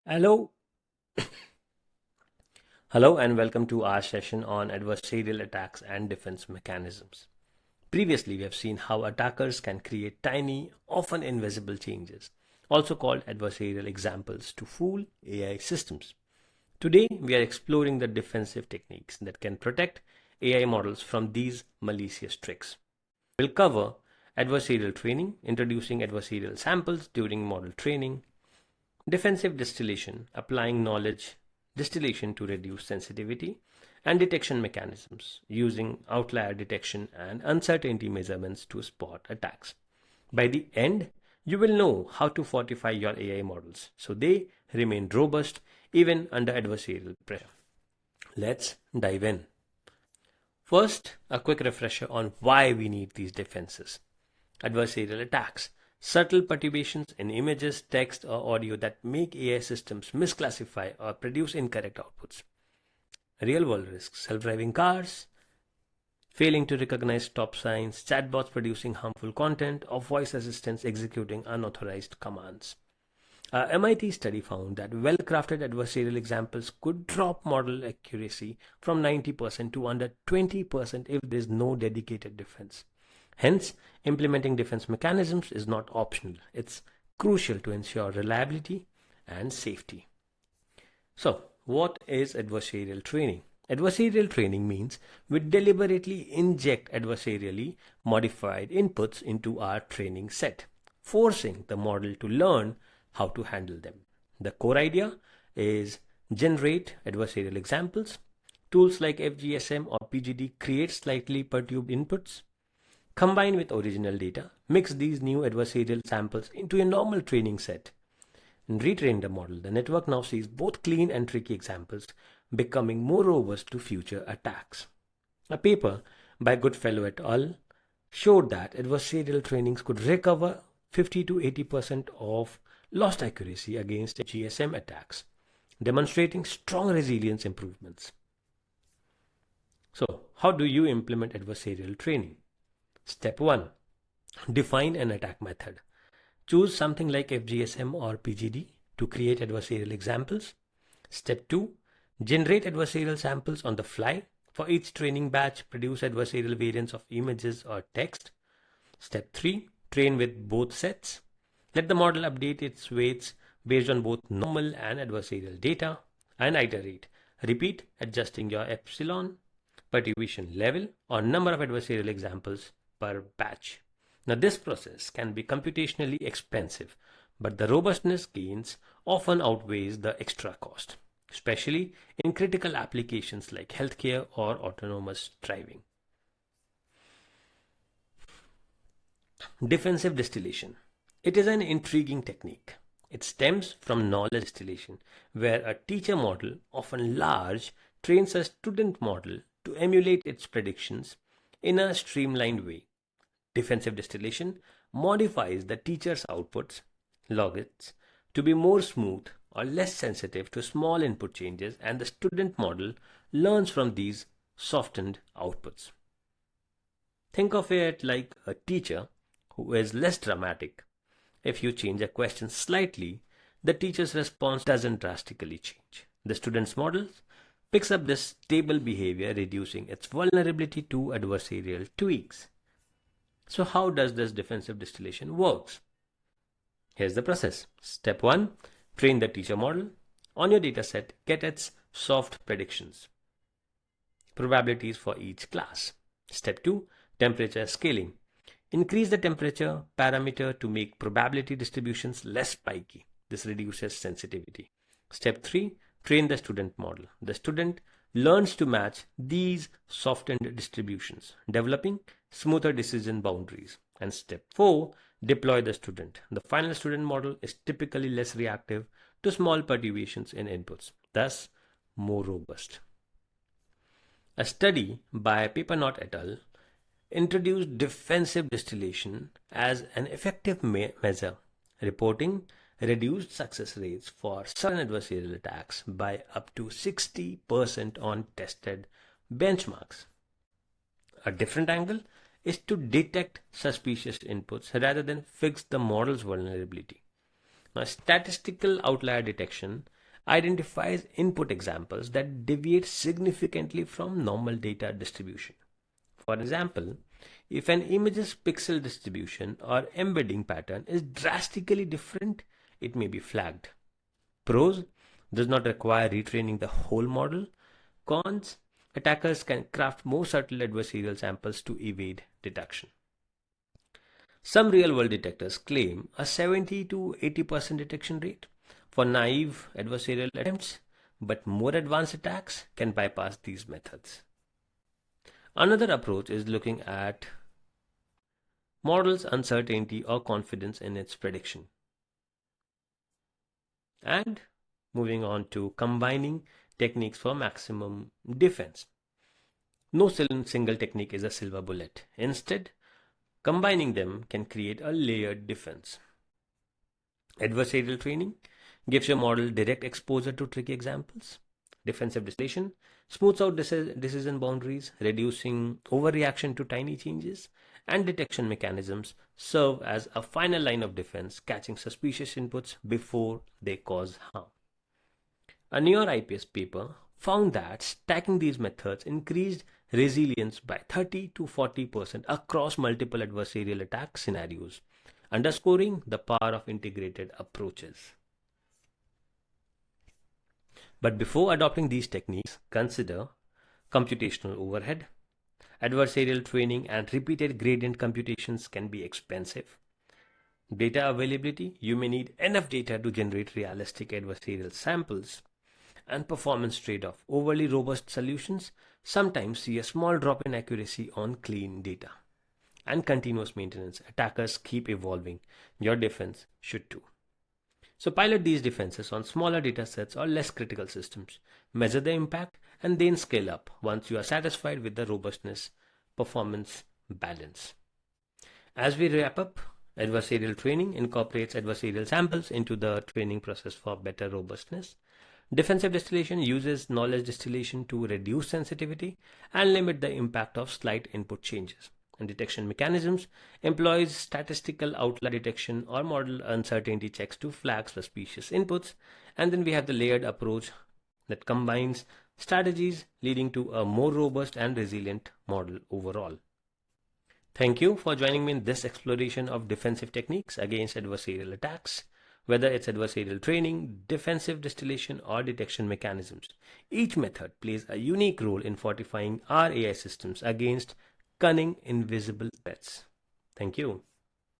Hello, hello, and welcome to our session on adversarial attacks and defense mechanisms. Previously, we have seen how attackers can create tiny, often invisible changes, also called adversarial examples, to fool AI systems. Today, we are exploring the defensive techniques that can protect AI models from these malicious tricks. We'll cover adversarial training, introducing adversarial samples during model training, defensive distillation, applying knowledge distillation to reduce sensitivity, and detection mechanisms, using outlier detection and uncertainty measurements to spot attacks. By the end, you will know how to fortify your AI models so they remain robust even under adversarial pressure. Let's dive in. First, a quick refresher on why we need these defenses. Adversarial attacks, subtle perturbations in images, text, or audio that make AI systems misclassify or produce incorrect outputs. Real world risks, self driving cars, failing to recognize stop signs, chatbots producing harmful content, or voice assistants executing unauthorized commands. A MIT study found that well crafted adversarial examples could drop model accuracy from 90% to under 20% if there is no dedicated defense. Hence, implementing defense mechanisms is not optional, it's crucial to ensure reliability and safety. So, what is adversarial training? Adversarial training means we deliberately inject adversarially modified inputs into our training set, forcing the model to learn how to handle them. The core idea is generate adversarial examples. Tools like FGSM or PGD create slightly perturbed inputs. Combine with original data, mix these new adversarial samples into a normal training set, and retrain the model. The network now sees both clean and tricky examples, becoming more robust to future attacks. A paper by Goodfellow et al. Showed that adversarial trainings could recover 50 to 80% of lost accuracy against GSM attacks, demonstrating strong resilience improvements. So, how do you implement adversarial training? Step 1. Define an attack method. Choose something like FGSM or PGD to create adversarial examples. Step 2. Generate adversarial samples on the fly. For each training batch, produce adversarial variants of images or text. Step 3. Train with both sets. Let the model update its weights based on both normal and adversarial data, and iterate. Repeat, adjusting your epsilon, perturbation level, or number of adversarial examples per batch. Now, this process can be computationally expensive, but the robustness gains often outweighs the extra cost, especially in critical applications like healthcare or autonomous driving. Defensive distillation. It is an intriguing technique. It stems from knowledge distillation, where a teacher model, often large, trains a student model to emulate its predictions in a streamlined way. Defensive distillation modifies the teacher's outputs, logits, to be more smooth or less sensitive to small input changes, and the student model learns from these softened outputs. Think of it like a teacher who is less dramatic. If you change a question slightly, the teacher's response doesn't drastically change. The student's model picks up this stable behavior, reducing its vulnerability to adversarial tweaks. So how does this defensive distillation works? Here's the process. Step 1. Train the teacher model. On your dataset, get its soft predictions, probabilities for each class. Step 2. Temperature scaling. Increase the temperature parameter to make probability distributions less spiky. This reduces sensitivity. Step 3. Train the student model. The student learns to match these softened distributions, developing smoother decision boundaries. And step 4. Deploy the student. The final student model is typically less reactive to small perturbations in inputs, thus more robust. A study by Papernot et al. Introduced defensive distillation as an effective measure, reporting reduced success rates for certain adversarial attacks by up to 60% on tested benchmarks. A different angle is to detect suspicious inputs rather than fix the model's vulnerability. Now, statistical outlier detection identifies input examples that deviate significantly from normal data distribution. For example, if an image's pixel distribution or embedding pattern is drastically different, it may be flagged. Pros: does not require retraining the whole model. Cons: attackers can craft more subtle adversarial samples to evade detection. Some real-world detectors claim a 70 to 80% detection rate for naive adversarial attempts, but more advanced attacks can bypass these methods. Another approach is looking at model's uncertainty or confidence in its prediction. And moving on to combining techniques for maximum defense. No single technique is a silver bullet. Instead, combining them can create a layered defense. Adversarial training gives your model direct exposure to tricky examples. Defensive distillation smooths out decision boundaries, reducing overreaction to tiny changes. And detection mechanisms serve as a final line of defense, catching suspicious inputs before they cause harm. A newer IPS paper found that stacking these methods increased resilience by 30 to 40% across multiple adversarial attack scenarios, underscoring the power of integrated approaches. But before adopting these techniques, consider computational overhead. Adversarial training and repeated gradient computations can be expensive. Data availability: you may need enough data to generate realistic adversarial samples. And performance trade-off: overly robust solutions sometimes see a small drop in accuracy on clean data. And continuous maintenance: attackers keep evolving. Your defense should too. So pilot these defenses on smaller data sets or less critical systems. Measure the impact and then scale up once you are satisfied with the robustness performance balance. As we wrap up, adversarial training incorporates adversarial samples into the training process for better robustness. Defensive distillation uses knowledge distillation to reduce sensitivity and limit the impact of slight input changes. And detection mechanisms employs statistical outlier detection or model uncertainty checks to flag suspicious inputs. And then we have the layered approach that combines strategies, leading to a more robust and resilient model overall. Thank you for joining me in this exploration of defensive techniques against adversarial attacks. Whether it's adversarial training, defensive distillation, or detection mechanisms, each method plays a unique role in fortifying our AI systems against cunning, invisible threats. Thank you.